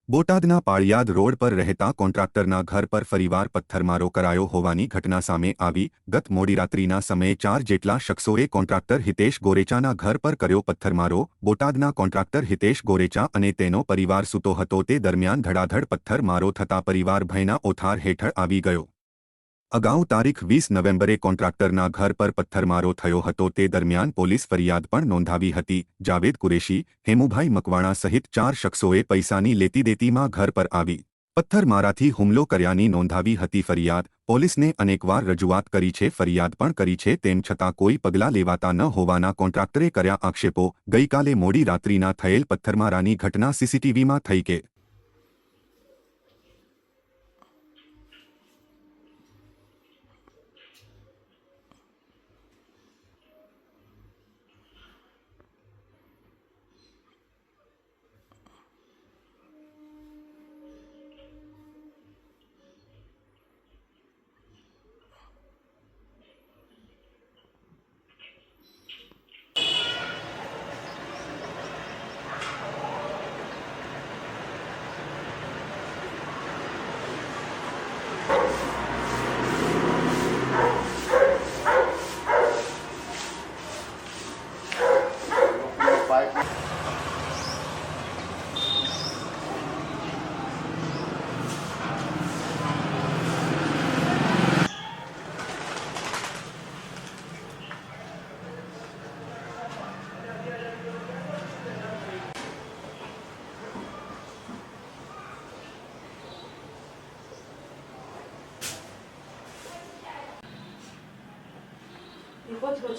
બોટાદના પાળિયાદ રોડ પર રહેતા કોન્ટ્રાક્ટરના ઘર પર ફરીવાર પથ્થરમારો કરાયો હોવાની ઘટના સામે આવી। ગત મોડી રાત્રિના સમયે 4 જેટલા શખ્સોએ કોન્ટ્રાક્ટર હિતેશ ગોરેચાના ઘર પર કર્યો પથ્થરમારો। બોટાદના કોન્ટ્રાક્ટર હિતેશ ગોરેચા અને તેનો પરિવાર સૂતો હતો તે દરમિયાન ધડાધડ પથ્થરમારો થતા પરિવાર ભયના ઓથાર હેઠળ આવી ગયો। અગાઉ તારીખ 20 નવેમ્બરે કોન્ટ્રાક્ટરના ઘર પર પથ્થરમારો થયો હતો તે દરમિયાન પોલીસ ફરિયાદ પણ નોંધાવી હતી। જાવેદ કુરેશી, હેમુભાઈ મકવાણા સહિત 4 શખ્સોએ પૈસાની લેતીદેતીમાં ઘર પર આવી પથ્થરમારાથી હુમલો કર્યાની નોંધાવી હતી ફરિયાદ। પોલીસને અનેકવાર રજૂઆત કરી છે, ફરિયાદ પણ કરી છે, તેમ છતાં કોઈ પગલાં લેવાતા ન હોવાના કોન્ટ્રાક્ટરે કર્યા આક્ષેપો। ગઈકાલે મોડી રાત્રિના થયેલ પથ્થરમારાની ઘટના સીસીટીવીમાં થઈ કે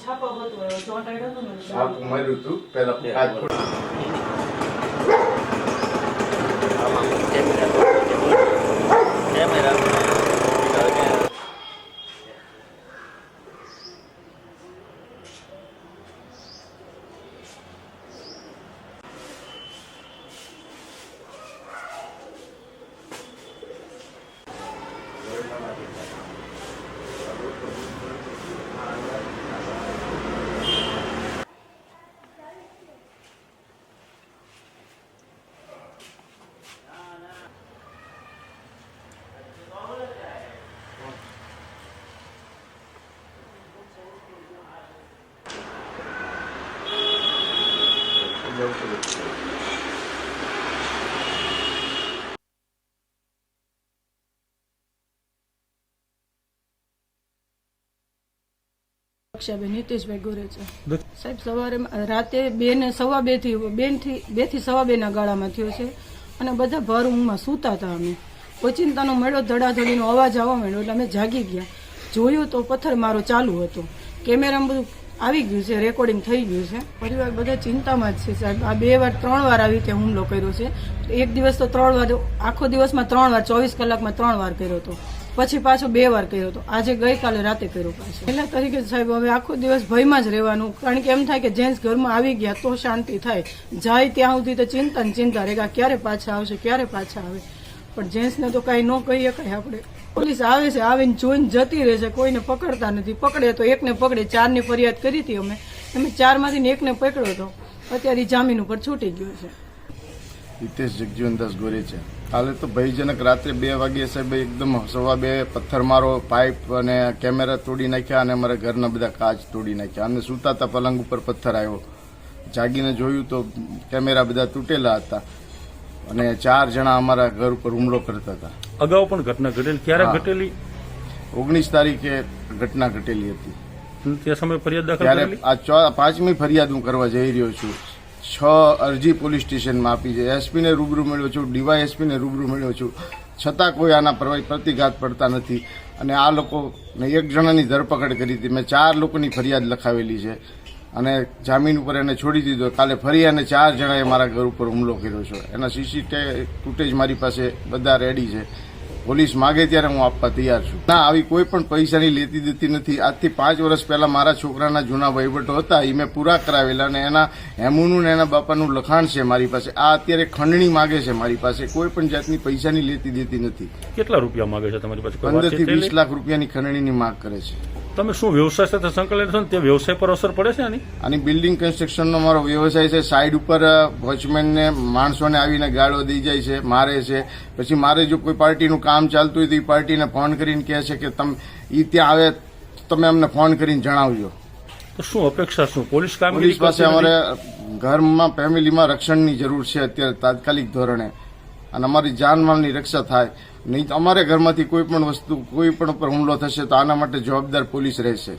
છાપ માર્યું હતું પહેલા રક્ષાબેન હિતેશભાઈ ગોરેચા સાહેબ સવારે રાતે 2 ને 2:15 થી 2 ના ગાળામાં થયો છે અને બધા ભર ઊંઘમાં સૂતા હતા। અમે ઓચિંતાનો મળ્યો, ધડાધડીનો અવાજ આવવા માંડ્યો એટલે અમે જાગી ગયા। જોયું તો પથ્થરમારો ચાલુ હતો, કેમેરામાં બધું આવી ગયું છે, રેકોર્ડિંગ થઈ ગયું છે। પરિવાર બધા ચિંતામાં જ છે સાહેબ। આ 2 વાર 3 વાર આવી રીતે હુમલો કર્યો છે। એક દિવસ તો 3 વાર, આખો દિવસમાં 3 વાર, 24 કલાકમાં 3 વાર કર્યો હતો, પછી પાછો 2 વાર કર્યો હતો, આજે ગઈકાલે રાતે કર્યો પાછો। પહેલા તરીકે સાહેબ હવે આખો દિવસ ભયમાં જ રહેવાનું, કારણ કે એમ થાય કે જેન્ટ્સ ઘરમાં આવી ગયા તો શાંતિ થાય, જાય ત્યાં સુધી તો ચિંતા ને ચિંતા રહે ક્યારે પાછા આવશે, ક્યારે પાછા આવે, પણ જેન્ટ્સને તો કાંઈ ન કહીએ કાંઈ આપણે। પોલીસ આવે છે, આવીને જોઈને જતી રહે છે, કોઈને પકડતા નથી, પકડે તો એકને પકડે। 4 ની ફરિયાદ કરી હતી અમે 4 માંથી એકને પકડ્યો હતો, અત્યારે જામીન ઉપર છૂટી ગયો છે। હિતેશ જગજીવનદાસ ગોરેચા કાલે તો ભયજનક રાત્રે 2 વાગ્યે સાહેબ એકદમ 2:15 પથ્થરમારો, પાઇપ અને કેમેરા તોડી નાખ્યા અને અમારા ઘરના બધા કાચ તોડી નાખ્યા। અમે સૂતા હતા, પલંગ ઉપર પથ્થર આવ્યો, જાગીને જોયું તો કેમેરા બધા તૂટેલા હતા અને 4 જણા અમારા ઘર ઉપર હુમલો કરતા હતા। અગાઉ પણ ઘટના ઘટેલી, ક્યારે ઘટેલી? 19 તારીખે ઘટના ઘટેલી હતી। તે સમયે ફરિયાદ દાખલ ત્યારે આ 5મી ફરિયાદ હું કરવા જઈ રહ્યો છું। 6 અરજી પોલીસ સ્ટેશનમાં આપી છે, એસપીને રૂબરૂ મળ્યો છું, ડીવાયએસપીને રૂબરૂ મળ્યો છું, છતાં કોઈ આના પ્રતિઘાત પડતા નથી અને આ લોકોને 1 જણાની ધરપકડ કરી હતી। મેં 4 લોકોની ફરિયાદ લખાવેલી છે અને જામીન ઉપર એને છોડી દીધો। કાલે ફરી અને 4 જણાએ મારા ઘર ઉપર હુમલો કર્યો છે, એના સીસીટીવી ફૂટેજ મારી પાસે બધા રેડી છે। પોલીસ માગે ત્યારે હું આપવા તૈયાર છું। ના, આવી કોઈ પણ પૈસાની લેતી દેતી નથી। આજથી 5 વર્ષ પહેલા મારા છોકરાના જૂના વહીવટો હતા, એ મેં પૂરા કરાવેલા અને એના હેમુનું ને એના બાપાનું લખાણ છે મારી પાસે। આ અત્યારે ખંડણી માગે છે મારી પાસે, કોઈ પણ જાતની પૈસાની લેતી દેતી નથી। કેટલા રૂપિયા માગે છે તમારી પાસે? 15 થી 20 લાખ રૂપિયાની ખંડણીની માંગ કરે છે। તમે શું વ્યવસાય સાથે સંકળાયેલા છો ને તે વ્યવસાય પર અસર પડે છે આની? અને બિલ્ડિંગ કન્સ્ટ્રક્શનનો મારો વ્યવસાય છે. સાઈડ ઉપર વોચમેનને માણસોને આવીને ગાળો દઈ જાય છે, મારે છે. પછી મારે જો કોઈ પાર્ટીનું કામ ચાલતું હોય તો એ પાર્ટીને ફોન કરીને કહે છે કે તમે ઈ ત્યાં આવે તમે અમને ફોન કરીને જણાવજો. તો શું અપેક્ષા શું પોલીસ પોલીસ કામગીરી પાસે કરતી અમારે નથી? ઘરમાં ફેમિલીમાં રક્ષણની જરૂર છે અત્યારે તાત્કાલિક ધોરણે, અને અમારી જાનમાલની રક્ષા થાય. નહીં તો અમારે ઘરમાંથી કોઈ પણ વસ્તુ કોઈ પણ ઉપર હુમલો થશે તો આના માટે જવાબદાર પોલીસ રહેશે.